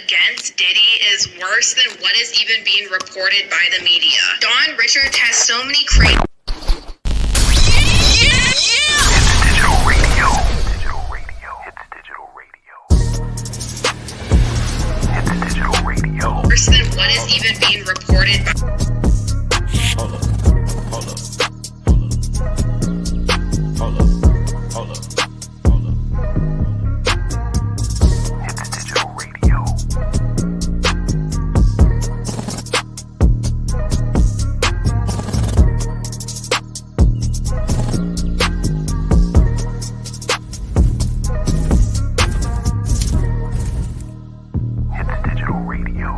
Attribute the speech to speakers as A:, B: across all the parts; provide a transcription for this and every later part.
A: against Diddy is worse than what is even being reported by the media. Don Richards has so many crazy...
B: Digital radio. It's digital radio.
A: Worse than what is even being reported by...
B: Hold up. It's digital radio. It's digital radio.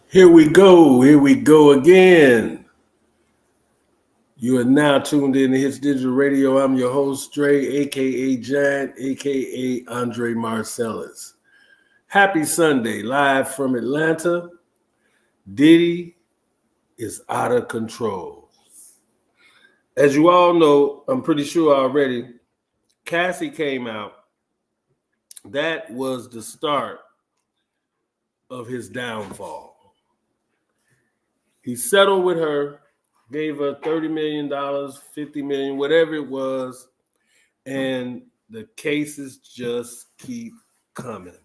C: Here we go again. You are now tuned in to Hits Digital Radio. I'm your host, Dre, aka Giant, aka Andre Marcellus. Happy Sunday, live from Atlanta. Diddy is out of control. As you all know, I'm pretty sure already, Cassie came out. That was the start of his downfall. He settled with her, gave her $30 million, $50 million, whatever it was, and the cases just keep coming.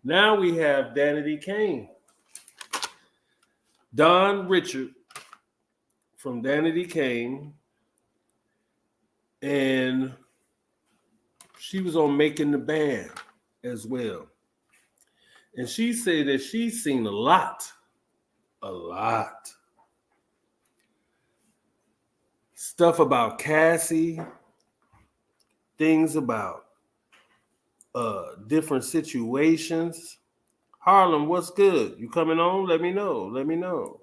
C: Now we have Danity Kane. Don Richard from Danity Kane, and she was on Making the Band as well. And she said that she's seen a lot. Stuff about Cassie, things about different situations. Harlem, what's good? You coming on? Let me know.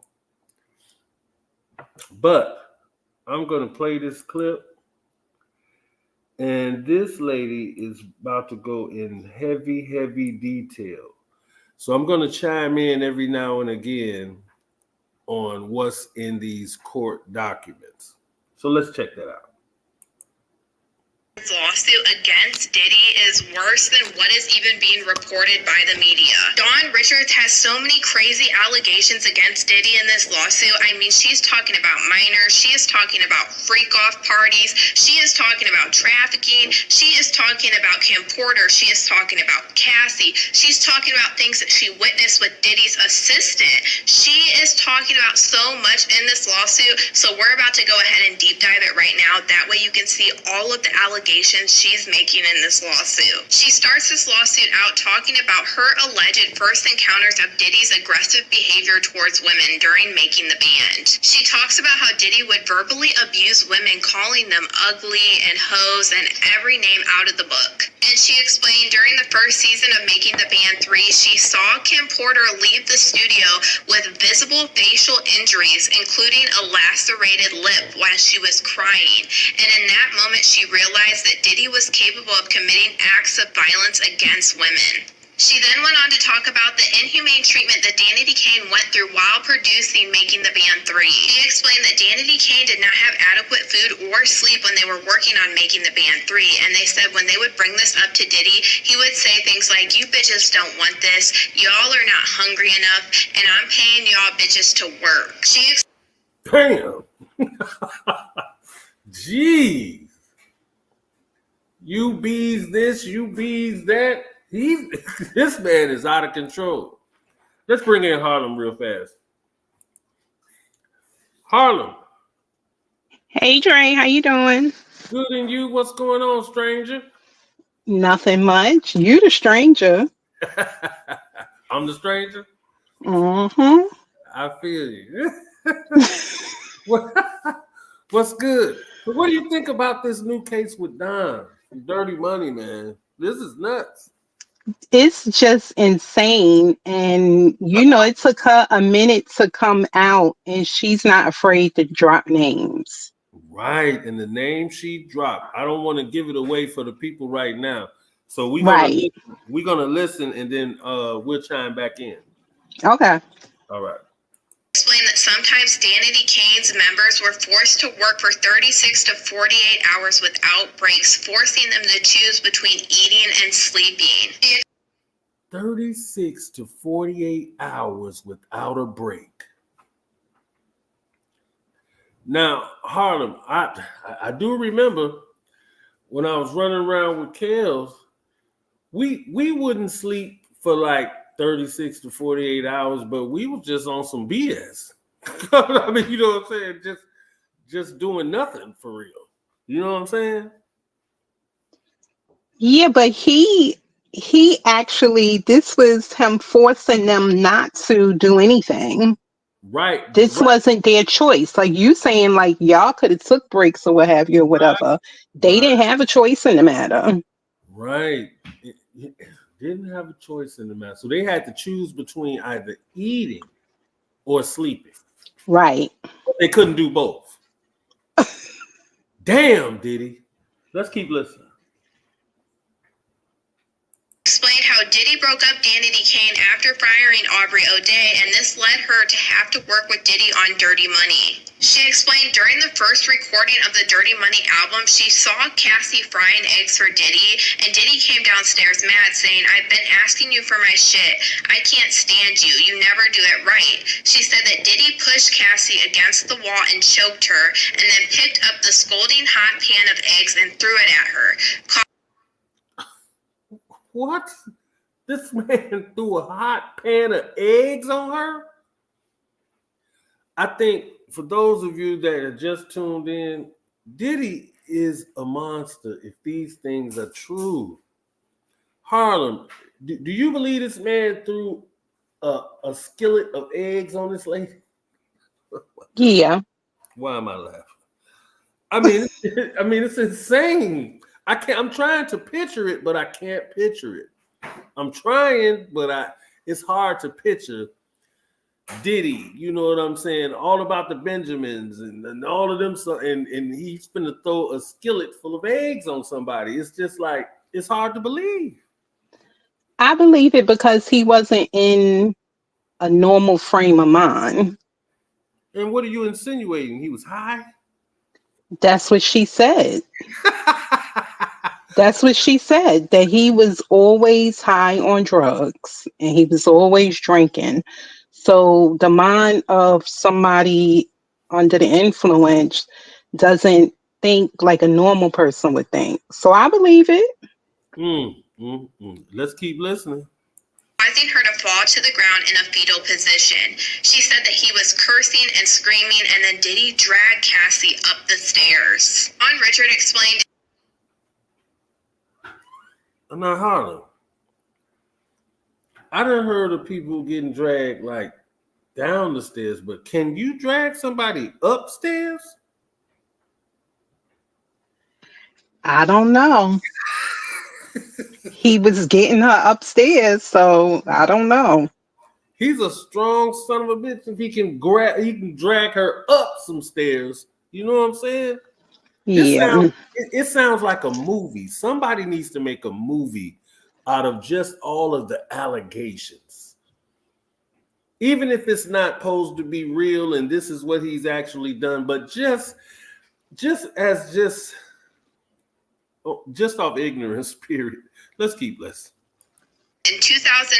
C: But I'm going to play this clip. And this lady is about to go in heavy detail. So I'm going to chime in every now and again on what's in these court documents. So let's check that out.
A: Lawsuit against Diddy is worse than what is even being reported by the media. Dawn Richards has so many crazy allegations against Diddy in this lawsuit. I mean, she's talking about minors. She is talking about freak-off parties. She is talking about trafficking. She is talking about Kim Porter. She is talking about Cassie. She's talking about things that she witnessed with Diddy's assistant. She is talking about so much in this lawsuit. So we're about to go ahead and deep dive it right now. That way you can see all of the allegations she's making in this lawsuit. She starts this lawsuit out talking about her alleged first encounters of Diddy's aggressive behavior towards women during making the band. She talks about how Diddy would verbally abuse women, calling them ugly and hoes and every name out of the book. And she explained during the first season of Making the Band 3, she saw Kim Porter leave the studio with visible facial injuries, including a lacerated lip while she was crying. And in that moment, she realized that Diddy was capable of committing acts of violence against women. She then went on to talk about the inhumane treatment that Danity Kane went through while producing Making the Band 3. She explained that Danity Kane did not have adequate food or sleep when they were working on Making the Band 3, and they said when they would bring this up to Diddy, he would say things like, "You bitches don't want this, y'all are not hungry enough, and I'm paying y'all bitches to work."
C: Damn. Jeez. You bees this, you bees that. This man is out of control. Let's bring in Harlem real fast. Harlem.
D: Hey, Dre, how you doing?
C: Good, and you? What's going on, stranger?
D: Nothing much. You the stranger.
C: I'm the stranger?
D: Mm-hmm.
C: I feel you. What's good? What do you think about this new case with Don? Dirty Money, man. This is nuts.
D: It's just insane. And, it took her a minute to come out, and she's not afraid to drop names.
C: Right. And the name she dropped, I don't want to give it away for the people right now. So we're gonna listen, and then we'll chime back in.
D: Okay.
C: All right.
A: Explain explained that sometimes Danity Kane's members were forced to work for 36 to 48 hours without breaks, forcing them to choose between eating and sleeping.
C: 36 to 48 hours without a break. Now, Harlem, I do remember when I was running around with Kels, we wouldn't sleep for like 36 to 48 hours, but we were just on some BS. I mean, you know what I'm saying? Just doing nothing for real. You know what I'm saying?
D: Yeah, but he actually, this was him forcing them not to do anything.
C: Right.
D: This wasn't their choice. Like you saying, like y'all could have took breaks or what have you or whatever. They didn't have a choice in the matter.
C: Right. It didn't have a choice in the matter. So they had to choose between either eating or sleeping.
D: Right.
C: But they couldn't do both. Damn, Diddy. Let's keep listening.
A: Explained how Diddy broke up Danity Kane after firing Aubrey O'Day, and this led her to have to work with Diddy on Dirty Money. She explained during the first recording of the Dirty Money album, she saw Cassie frying eggs for Diddy, and Diddy came downstairs mad, saying, "I've been asking you for my shit. I can't stand you. You never do it right." She said that Diddy pushed Cassie against the wall and choked her, and then picked up the scalding hot pan of eggs and threw it at her.
C: What? This man threw a hot pan of eggs on her? I think for those of you that are just tuned in, Diddy is a monster if these things are true. Harlem, do you believe this man threw a skillet of eggs on this lady?
D: Yeah.
C: Why am I laughing? I mean, it's insane. I'm trying to picture it, but I can't picture it. I'm trying, but it's hard to picture Diddy. You know what I'm saying? All about the Benjamins and all of them. So, and he's gonna throw a skillet full of eggs on somebody. It's just like, it's hard to believe.
D: I believe it because he wasn't in a normal frame of mind.
C: And what are you insinuating? He was high?
D: That's what she said. That's what she said, that he was always high on drugs and he was always drinking. So the mind of somebody under the influence doesn't think like a normal person would think. So I believe it.
C: Let's keep listening.
A: Causing her to fall to the ground in a fetal position. She said that he was cursing and screaming, and then Diddy dragged Cassie up the stairs. Richard explained.
C: Now, Harlem, I done heard of people getting dragged like down the stairs, but can you drag somebody upstairs?
D: I don't know. He was getting her upstairs, so I don't know.
C: He's a strong son of a bitch. If he can drag her up some stairs. You know what I'm saying?
D: Yeah.
C: It sounds like a movie. Somebody needs to make a movie out of just all of the allegations. Even if it's not supposed to be real and this is what he's actually done, but just off ignorance, period. Let's keep listening.
A: In 2009,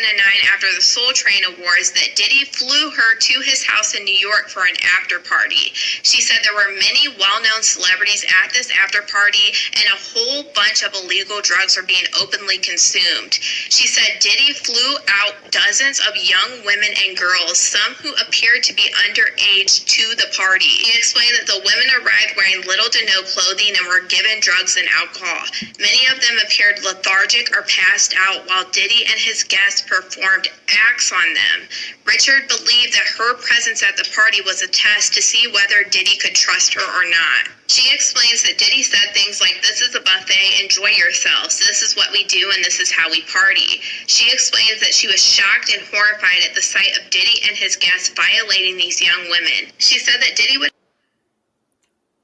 A: after the Soul Train Awards, that Diddy flew her to his house in New York for an after party. She said there were many well-known celebrities at this after party, and a whole bunch of illegal drugs were being openly consumed. She said Diddy flew out dozens of young women and girls, some who appeared to be underage, to the party. He explained that the women arrived wearing little to no clothing and were given drugs and alcohol. Many of them appeared lethargic or passed out, while Diddy and his guests performed acts on them. Richard believed that her presence at the party was a test to see whether Diddy could trust her or not. She explains that Diddy said things like, "This is a buffet, enjoy yourselves. This is what we do and this is how we party." She explains that she was shocked and horrified at the sight of Diddy and his guests violating these young women. She said that Diddy would...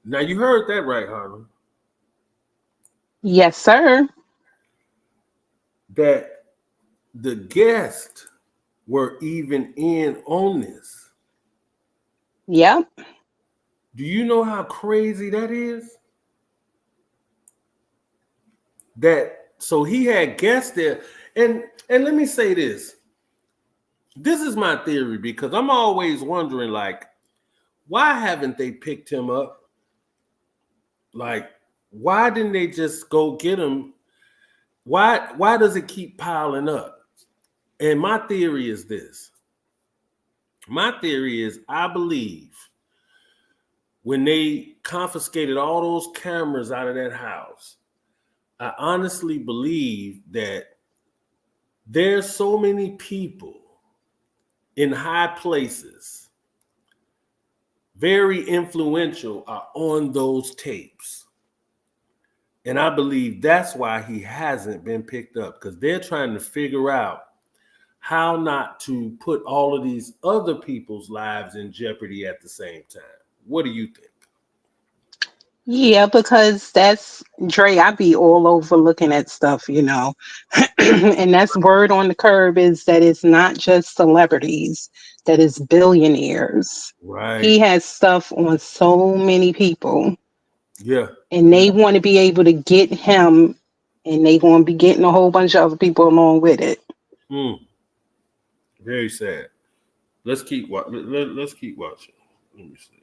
C: Now you heard that right, Harlem.
D: Yes, sir.
C: That the guests were even in on this.
D: Yep.
C: Do you know how crazy that is? That so he had guests there, and let me say this. This is my theory because I'm always wondering, like, why haven't they picked him up? Like, why didn't they just go get him? Why does it keep piling up? And my theory is this. My theory is I believe when they confiscated all those cameras out of that house, I honestly believe that there's so many people in high places, very influential, are on those tapes. And I believe that's why he hasn't been picked up, because they're trying to figure out how not to put all of these other people's lives in jeopardy at the same time. What do you think?
D: Yeah, because that's Dre. I be all over looking at stuff, and that's word on the curb is that it's not just celebrities, that it's billionaires.
C: Right.
D: He has stuff on so many people,
C: Yeah.
D: and they want to be able to get him, and they going to be getting a whole bunch of other people along with it.
C: Mm, very sad. Let's keep watching. Let me see.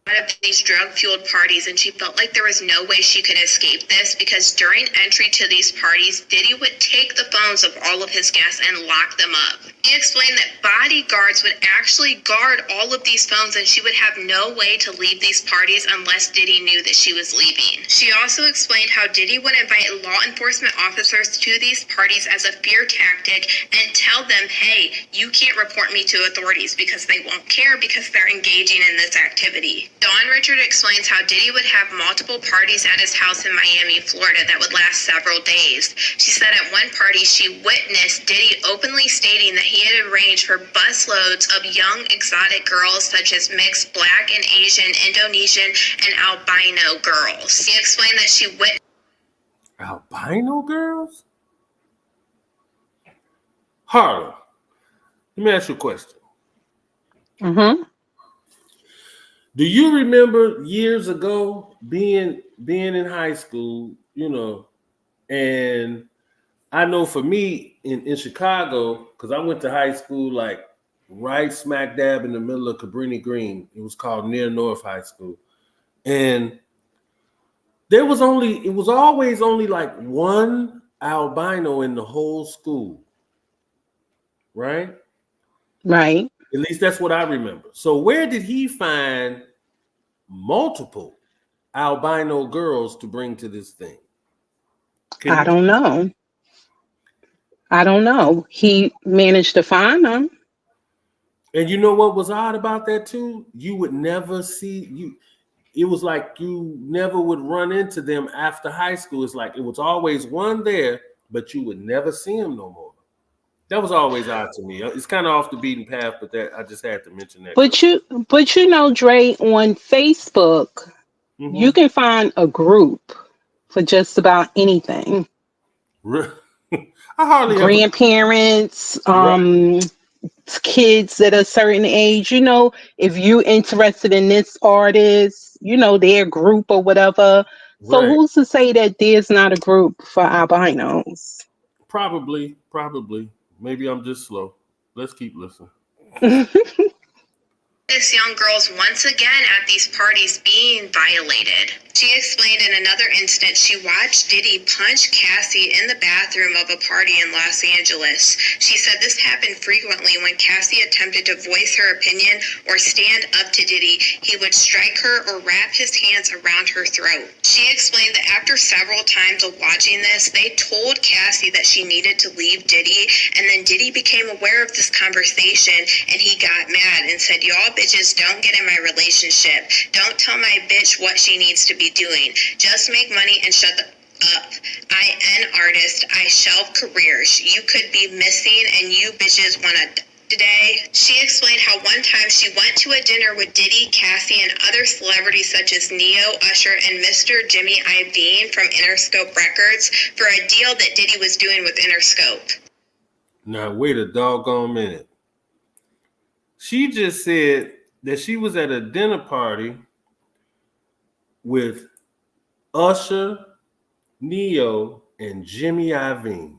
A: One of these drug-fueled parties, and she felt like there was no way she could escape this because during entry to these parties, Diddy would take the phones of all of his guests and lock them up. He explained that bodyguards would actually guard all of these phones and she would have no way to leave these parties unless Diddy knew that she was leaving. She also explained how Diddy would invite law enforcement officers to these parties as a fear tactic and tell them, hey, you can't report me to authorities because they won't care because they're engaging in this activity. Dawn Richard explains how Diddy would have multiple parties at his house in Miami, Florida that would last several days. She said at one party she witnessed Diddy openly stating that he had arranged for busloads of young exotic girls such as mixed black and Asian, Indonesian, and albino girls. He explained that she witnessed
C: Albino girls? Harlem, let me ask you a question.
D: Mm-hmm.
C: Do you remember years ago being in high school, and I know for me in Chicago, because I went to high school like right smack dab in the middle of Cabrini Green. It was called Near North High School. And it was always only like one albino in the whole school, right?
D: Right.
C: At least that's what I remember. So where did he find multiple albino girls to bring to this thing? Can
D: I
C: you?
D: don't know. I don't know. He managed to find them.
C: And you know what was odd about that too? You would never see you. It was like you never would run into them after high school. It's like it was always one there, but you would never see them no more. That was always odd to me. It's kind of off the beaten path, but that I just had to mention that.
D: But you know, Dre, on Facebook, you
C: Mm-hmm.
D: can find a group for just about anything.
C: I hardly ever.
D: Grandparents,
C: Right.
D: kids at a certain age, if you interested in this artist, their group or whatever. So
C: Right.
D: who's to say that there's not a group for albinos?
C: Probably. Maybe I'm just slow. Let's keep listening.
A: this young girls once again at these parties being violated. She explained in another instance she watched Diddy punch Cassie in the bathroom of a party in Los Angeles. She said this happened frequently when Cassie attempted to voice her opinion or stand up to Diddy. He would strike her or wrap his hands around her throat. She explained that after several times of watching this, they told Cassie that she needed to leave Diddy, and then Diddy became aware of this conversation and he got mad and said, y'all bitches don't get in my relationship. Don't tell my bitch what she needs to be doing. Just make money and shut the up. I an artist. I shelve careers. You could be missing and you bitches want to today. She explained how one time she went to a dinner with Diddy, Cassie, and other celebrities such as Neo, Usher, and Mr. Jimmy Iovine from Interscope Records for a deal that Diddy was doing with Interscope.
C: Now wait a doggone minute. She just said that she was at a dinner party with Usher, Neo, and Jimmy Iovine.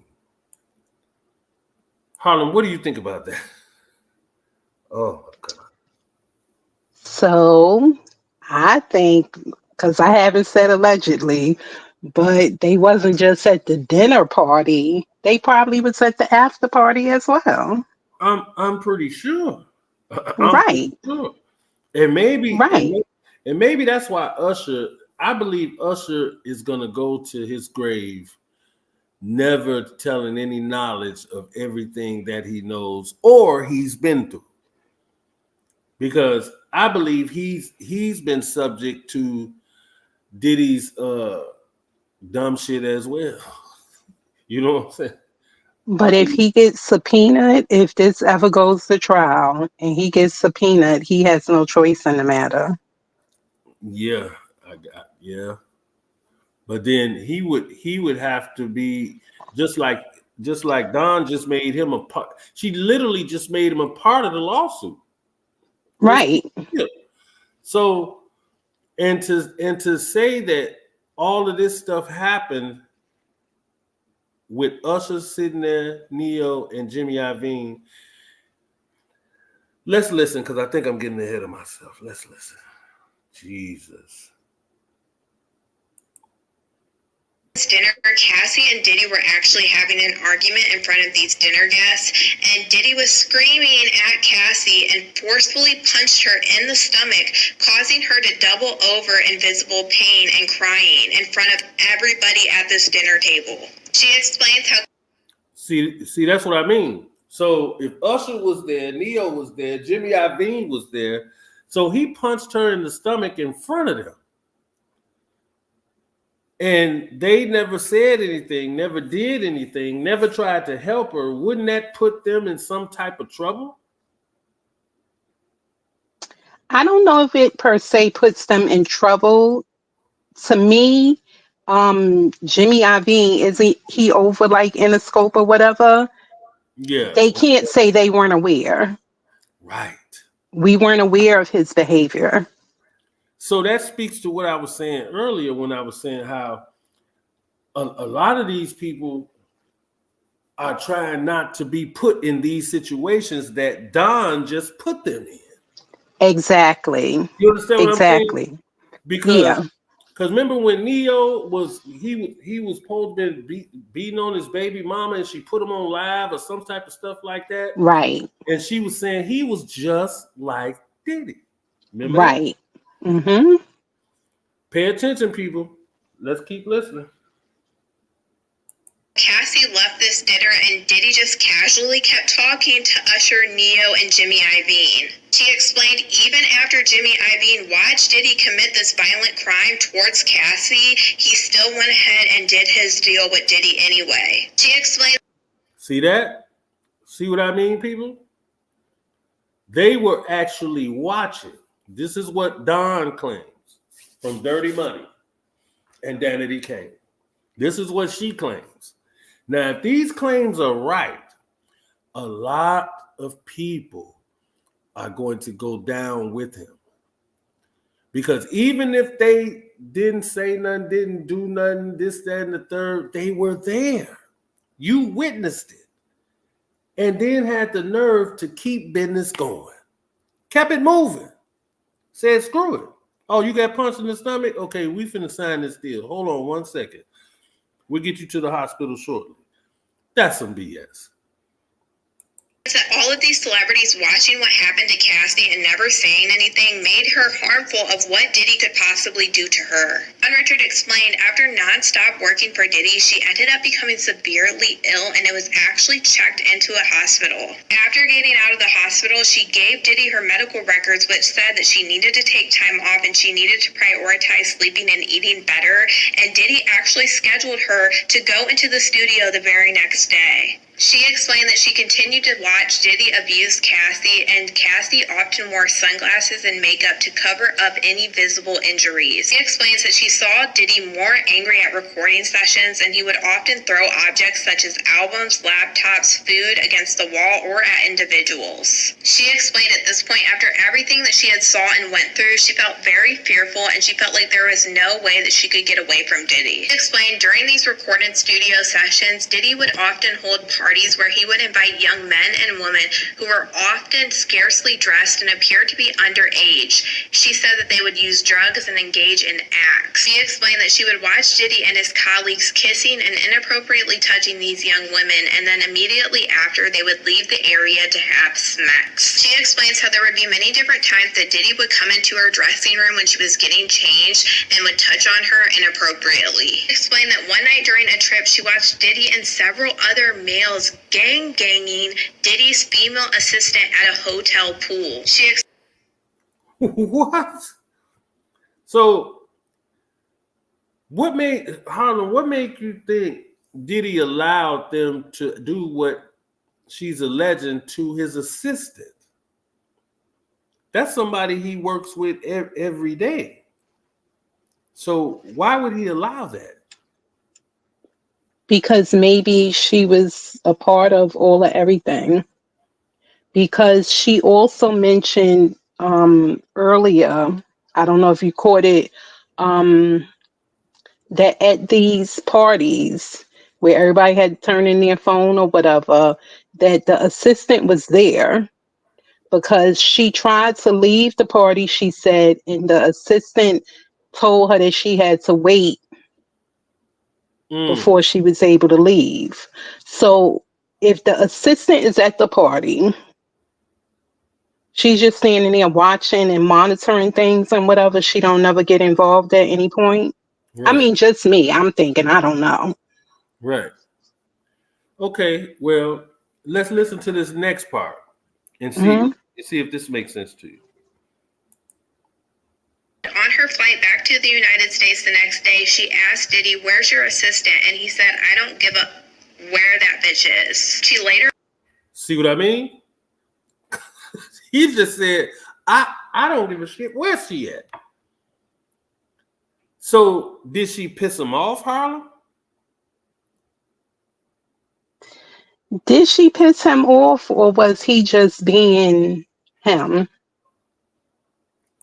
C: Harlem, what do you think about that? Oh my God.
D: So I think, because I haven't said allegedly, but they wasn't just at the dinner party. They probably was at the after party as well.
C: I'm pretty sure. I'm
D: Right,
C: pretty sure. And maybe
D: right.
C: and maybe that's why Usher, I believe Usher is gonna go to his grave never telling any knowledge of everything that he knows or he's been through. Because I believe he's been subject to Diddy's dumb shit as well. You know what I'm saying? I
D: But if
C: believe,
D: he gets subpoenaed, if this ever goes to trial and he gets subpoenaed, he has no choice in the matter.
C: yeah, yeah. But then he would have to be just like Don just made him a part. She literally just made him a part of the lawsuit. Just
D: Right.
C: yeah. So and to say that all of this stuff happened with Usher sitting there, Neo and Jimmy Iovine. Let's listen because I think I'm getting ahead of myself. Let's listen. Jesus.
A: Dinner, Cassie and Diddy were actually having an argument in front of these dinner guests, and Diddy was screaming at Cassie and forcefully punched her in the stomach, causing her to double over in visible pain and crying in front of everybody at this dinner table. She explains how
C: See, that's what I mean. So if Usher was there, Neo was there, Jimmy Iovine was there, so he punched her in the stomach in front of them. And they never said anything, never did anything, never tried to help her. Wouldn't that put them in some type of trouble?
D: I don't know if it per se puts them in trouble. To me, Jimmy Iovine, isn't he over like in a scope or whatever?
C: Yeah,
D: They can't say they weren't aware.
C: right.
D: We weren't aware of his behavior.
C: So that speaks to what I was saying earlier when I was saying how a lot of these people are trying not to be put in these situations that Don just put them in.
D: Exactly.
C: You understand what I'm saying?
D: Exactly.
C: Because
D: Yeah.
C: remember when Neo was supposed to be beating on his baby mama and she put him on live or some type of stuff like that,
D: Right.
C: and she was saying he was just like Diddy. Remember that?
D: Right. Mm-hmm.
C: Pay attention, people. Let's keep listening.
A: Cassie left this dinner and Diddy just casually kept talking to Usher, Neo, and Jimmy Iovine. She explained even after Jimmy Iovine watched Diddy commit this violent crime towards Cassie, he still went ahead and did his deal with Diddy anyway. She explained,
C: See that? See what I mean, people? They were actually watching. This is what Don claims from Dirty Money and Danity Kane. This is what she claims. Now, if these claims are right, a lot of people are going to go down with him. Because even if they didn't say nothing, didn't do nothing, this, that, and the third, they were there. You witnessed it. And then had the nerve to keep business going. Kept it moving. Said, screw it. Oh, you got punched in the stomach? Okay, we finna sign this deal. Hold on 1 second. We'll get you to the hospital shortly. That's some BS.
A: that all of these celebrities watching what happened to Cassie and never saying anything made her harmful of what Diddy could possibly do to her. And Richard explained after nonstop working for Diddy, she ended up becoming severely ill and it was actually checked into a hospital. After getting out of the hospital, she gave Diddy her medical records, which said that she needed to take time off and she needed to prioritize sleeping and eating better. And Diddy actually scheduled her to go into the studio the very next day. She explained that she continued to watch Diddy abuse Cassie, and Cassie often wore sunglasses and makeup to cover up any visible injuries. She explains that she saw Diddy more angry at recording sessions, and he would often throw objects such as albums, laptops, food against the wall or at individuals. She explained at this point, after everything that she had saw and went through, she felt very fearful, and she felt like there was no way that she could get away from Diddy. She explained during these recorded studio sessions, Diddy would often hold parties where he would invite young men and women who were often scarcely dressed and appeared to be underage. She said that they would use drugs and engage in acts. She explained that she would watch Diddy and his colleagues kissing and inappropriately touching these young women, and then immediately after they would leave the area to have sex. She explains how there would be many different times that Diddy would come into her dressing room when she was getting changed and would touch on her inappropriately. She explained that one night during a trip, she watched Diddy and several other males ganging Diddy's female assistant at a hotel pool. She
C: What? So, what made you think Diddy allowed them to do what she's alleging to his assistant? That's somebody he works with every day. So why would he allow that?
D: Because maybe she was a part of all of everything. Because she also mentioned earlier, I don't know if you caught it, that at these parties where everybody had turned in their phone or whatever, that the assistant was there because she tried to leave the party, she said, and the assistant told her that she had to wait before she was able to leave. So if the assistant is at the party, she's just standing there watching and monitoring things and whatever, she don't never get involved at any point.
C: Right.
D: I mean, just me. I'm thinking, I don't know.
C: Right. Okay, well, let's listen to this next part and see if this makes sense to you.
A: On her flight back to the United States the next day, she asked Diddy, "Where's your assistant?" And he said, "I don't give a where that bitch is." She later...
C: See what I mean? He just said, I don't give a shit. Where's she at? So did she piss him off, Harlem?
D: Did she piss him off, or was he just being him?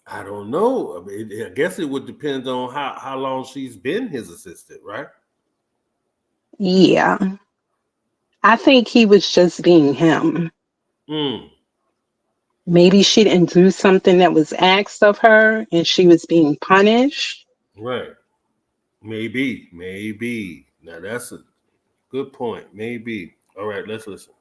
C: I don't know. I mean, I guess it would depend on how long she's been his assistant, right?
D: Yeah. I think he was just being him. Maybe she didn't do something that was asked of her and she was being punished.
C: Right. Maybe. Now that's a good point. Maybe. All right, let's listen.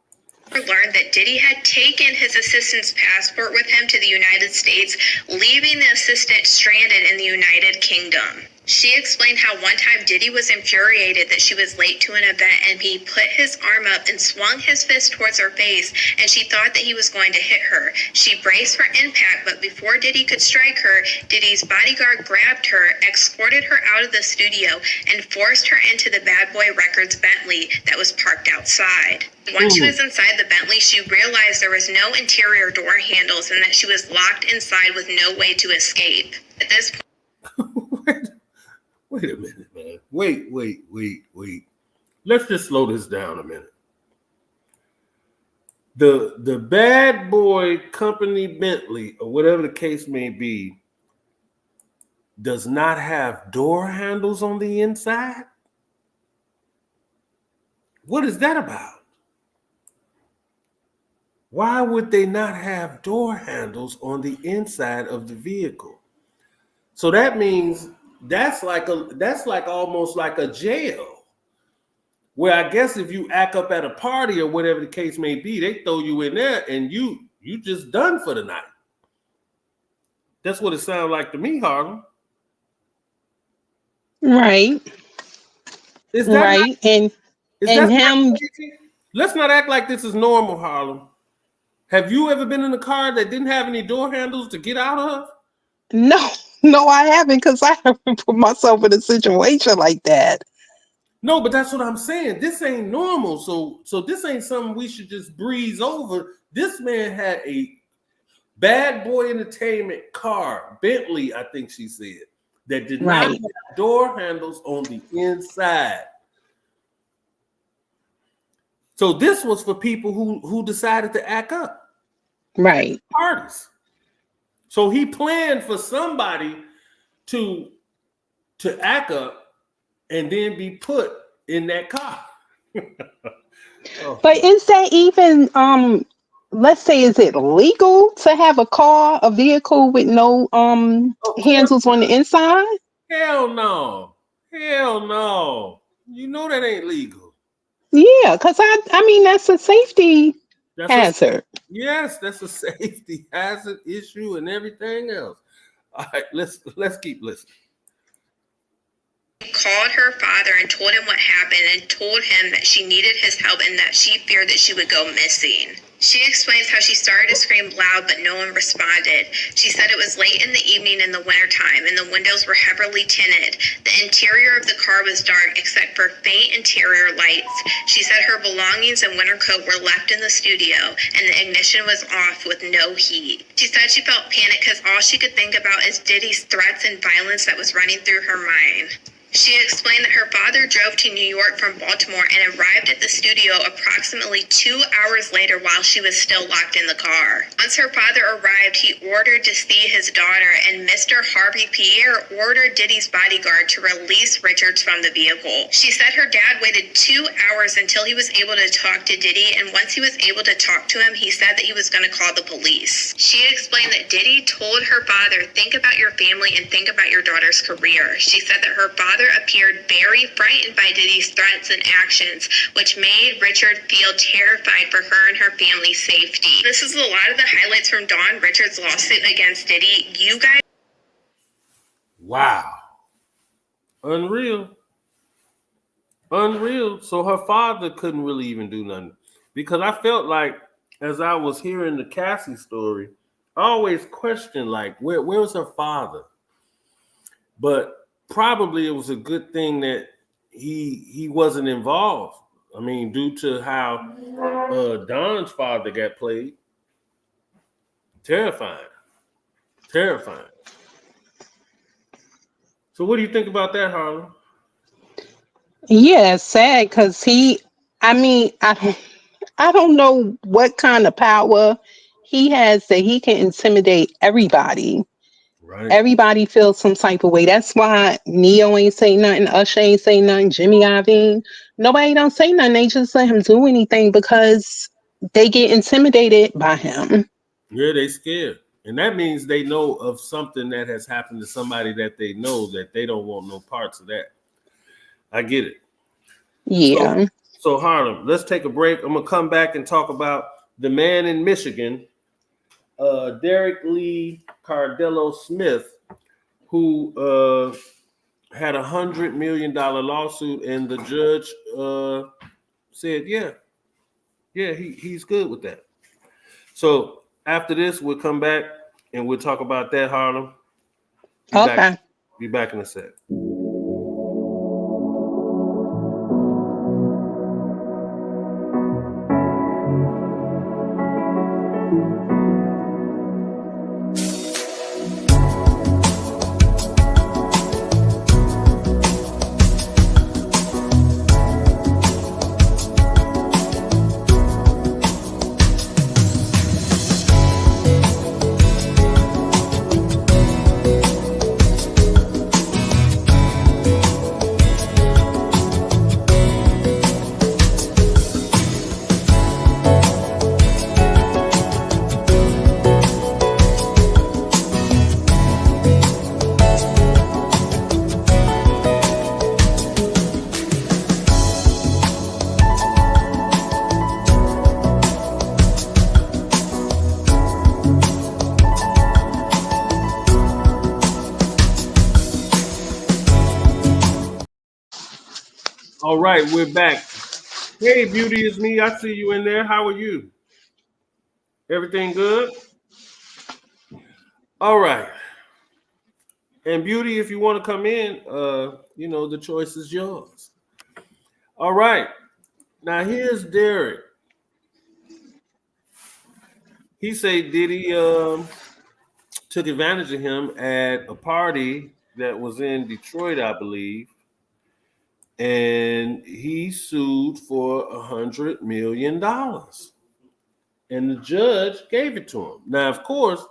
A: Learned that Diddy had taken his assistant's passport with him to the United States, leaving the assistant stranded in the United Kingdom. She explained how one time Diddy was infuriated that she was late to an event, and he put his arm up and swung his fist towards her face, and she thought that he was going to hit her. She braced for impact, but before Diddy could strike her, Diddy's bodyguard grabbed her, escorted her out of the studio, and forced her into the Bad Boy Records Bentley that was parked outside. Once she was inside the Bentley, she realized there was no interior door handles and that she was locked inside with no way to escape. At this point...
C: Wait a minute, man. Wait. Let's just slow this down a minute. The Bad Boy Company Bentley, or whatever the case may be, does not have door handles on the inside? What is that about? Why would they not have door handles on the inside of the vehicle? So that means that's like almost like a jail, where I guess if you act up at a party or whatever the case may be, they throw you in there and you just done for the night. That's what it sounds like to me, Harlem.
D: Right.
C: Is that
D: right?
C: Not,
D: and him.
C: Let's not act like this is normal, Harlem. Have you ever been in a car that didn't have any door handles to get out of?
D: No, I haven't, because I haven't put myself in a situation like that.
C: No, but that's what I'm saying. This ain't normal. So this ain't something we should just breeze over. This man had a Bad Boy Entertainment car, Bentley, I think she said, that did not
D: Right.
C: have door handles on the inside. So this was for people who decided to act up.
D: Right.
C: Parties. So he planned for somebody to act up and then be put in that car. Oh,
D: But is that even let's say, is it legal to have a vehicle with no
C: of course.
D: handles on the inside?
C: Hell no. Hell no. You know that ain't legal.
D: Yeah, because I mean that's a safety
C: That's a
D: hazard.
C: yes, that's a safety hazard issue and everything else. All right, let's keep listening.
A: Called her father and told him what happened and told him that she needed his help and that she feared that she would go missing. She explains how she started to scream loud, but no one responded. She said it was late in the evening in the wintertime, and the windows were heavily tinted. The interior of the car was dark, except for faint interior lights. She said her belongings and winter coat were left in the studio, and the ignition was off with no heat. She said she felt panic because all she could think about is Diddy's threats and violence that was running through her mind. She explained that her father drove to New York from Baltimore and arrived at the studio approximately 2 hours later while she was still locked in the car. Once her father arrived, he ordered to see his daughter, and Mr. Harvey Pierre ordered Diddy's bodyguard to release Richards from the vehicle. She said her dad waited 2 hours until he was able to talk to Diddy, and once he was able to talk to him, he said that he was going to call the police. She explained that Diddy told her father, think about your family and think about your daughter's career. She said that her father appeared very frightened by Diddy's threats and actions, which made Richard feel terrified for her and her family's safety. This is a lot of the highlights from Dawn Richards' lawsuit against Diddy. You guys.
C: Wow. Unreal. Unreal. So her father couldn't really even do nothing. Because I felt like as I was hearing the Cassie story, I always questioned like where was her father? But probably it was a good thing that he wasn't involved. I mean, due to how Don's father got played. Terrifying. Terrifying. So what do you think about that, Harlan?
D: Yeah, it's sad because I mean, I don't know what kind of power he has that he can intimidate everybody.
C: Right.
D: Everybody feels some type of way. That's why Neo ain't say nothing, Usher ain't say nothing, Jimmy Iovine. Nobody don't say nothing. They just let him do anything because they get intimidated by him.
C: Yeah, they scared. And that means they know of something that has happened to somebody that they know that they don't want no parts of that. I get it. So,
D: Yeah.
C: so Harlem, let's take a break. I'm gonna come back and talk about the man in Michigan, Derek Lee Cardello Smith, who had $100 million lawsuit, and the judge said, yeah, he's good with that. So after this, we'll come back and we'll talk about that, Harlem.
D: Okay.
C: Be back in a sec. All right, we're back. Hey, Beauty, it's me. I see you in there. How are you? Everything good? All right. And Beauty, if you want to come in, the choice is yours. All right. Now here's Derek. He said Diddy took advantage of him at a party that was in Detroit, I believe, and he sued for $100 million, and the judge gave it to him. Now, of course,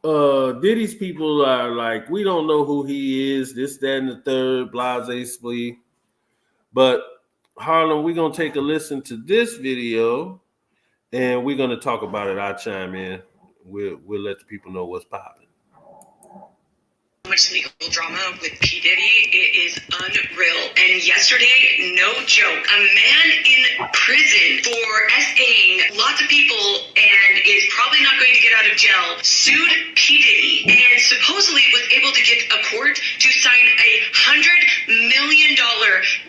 C: Diddy's people are like, we don't know who he is, this, that, and the third, blase splee. But Harlem, we're gonna take a listen to this video, and we're gonna talk about it. I'll chime in. We'll let the people know what's popping.
A: Much legal drama with P. Diddy. It is unreal. And yesterday, no joke, a man in prison for SAing lots of people and is probably not going to get out of jail sued P. Diddy and supposedly was able to get a court to sign $100 million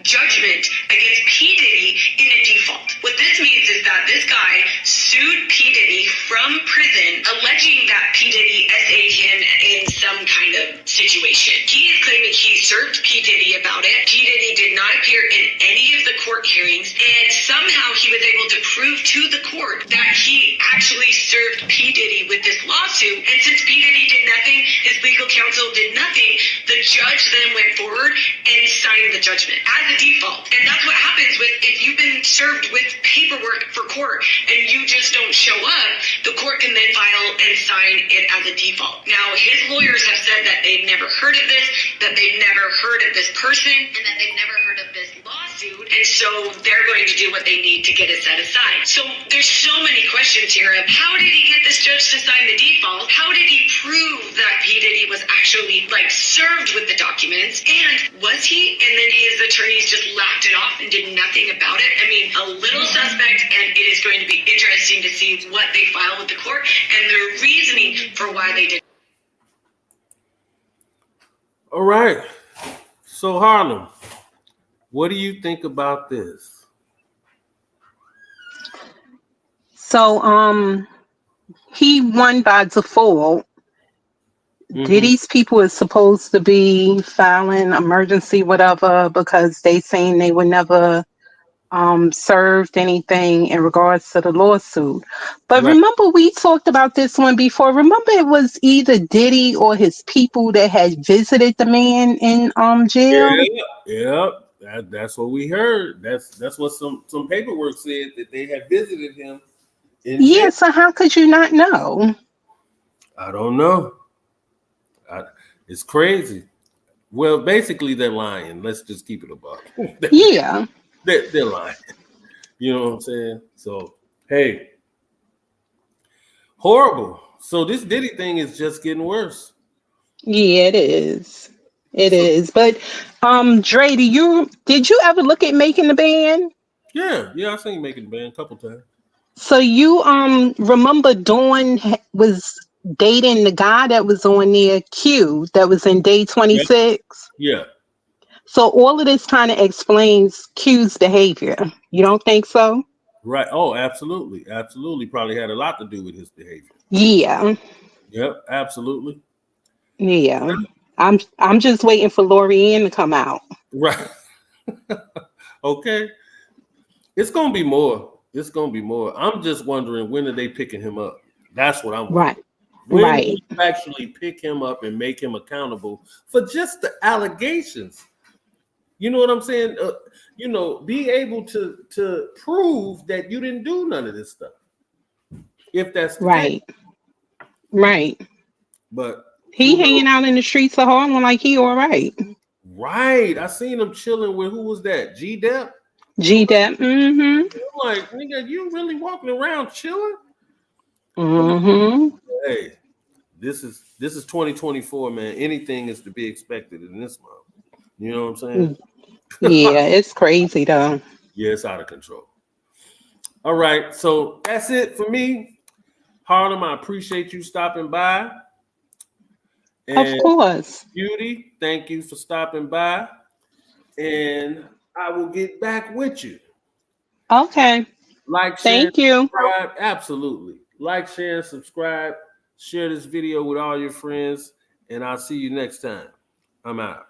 A: judgment against P. Diddy in a default. What this means is that this guy sued P. Diddy from prison, alleging that P. Diddy SA'd him in some kind of situation. He is claiming he served P. Diddy about it. P. Diddy did not appear in any of the court hearings, and somehow he was able to prove to the court that he actually served P. Diddy with this lawsuit. And since P. Diddy did nothing, his legal counsel did nothing, the judge then went forward and signed the judgment as a default. And that's what happens with if you've been served with paperwork for court and you just don't show up, the court can then file and sign it as a default. Now, his lawyers have said that they've never heard of this, that they've never heard of this person, and that they've never heard of this lawsuit, and so they're going to do what they need to get it set aside. So there's so many questions here of how did he get this judge to sign the default? How did he prove that P. Diddy was actually served with the documents? And was he? And then his attorneys just laughed it off and did nothing about it. I mean, a little suspect, and it is going to be interesting to see what they file with the court and their reasoning for why they did.
C: All right. So Harlem, what do you think about this?
D: So he won by default.
C: Mhm.
D: Diddy's people is supposed to be filing emergency whatever because they saying they were never served anything in regards to the lawsuit. But
C: Right.
D: remember, we talked about this one before. Remember, it was either Diddy or his people that had visited the man in jail.
C: Yeah. That's what we heard. That's what some paperwork said, that they had visited him in jail.
D: Yeah, so how could you not know?
C: I don't know. It's crazy. Well, basically, they're lying. Let's just keep it above.
D: Yeah.
C: They're lying. You know what I'm saying? So, hey, horrible. So this Diddy thing is just getting worse.
D: Yeah, it is. It
C: So,
D: is. But Dre, did you ever look at Making the Band?
C: yeah, I seen Making the Band a couple times.
D: So you remember Dawn was dating the guy that was on there, Q, that was in Day 26?
C: Yeah,
D: So all of this kind of explains Q's behavior. You don't think so?
C: right. Oh, absolutely. Probably had a lot to do with his behavior.
D: Yeah.
C: Yep, absolutely.
D: Yeah. I'm just waiting for Lorianne to come out.
C: Right. Okay. It's gonna be more. I'm just wondering, when are they picking him up? That's what I'm wondering.
D: Right.
C: When
D: Right.
C: will you actually pick him up and make him accountable for just the allegations? You know what I'm saying? Be able to prove that you didn't do none of this stuff. If that's the case.
D: Right.
C: But
D: He hanging out in the streets of Harlem like he all right.
C: right. I seen him chilling with, who was that? G-Dep?
D: G-Dep.
C: I'm like, nigga, you really walking around chilling? Hey, this is 2024, man. Anything is to be expected in this month. You know what I'm saying?
D: Yeah, it's crazy though.
C: Yeah, it's out of control. All right, so that's it for me. Harlem, I appreciate you stopping by. And
D: Of course.
C: Beauty, thank you for stopping by. And I will get back with you.
D: Okay.
C: Like, share,
D: Thank you.
C: subscribe. Absolutely. Like, share, subscribe. Share this video with all your friends. And I'll see you next time. I'm out.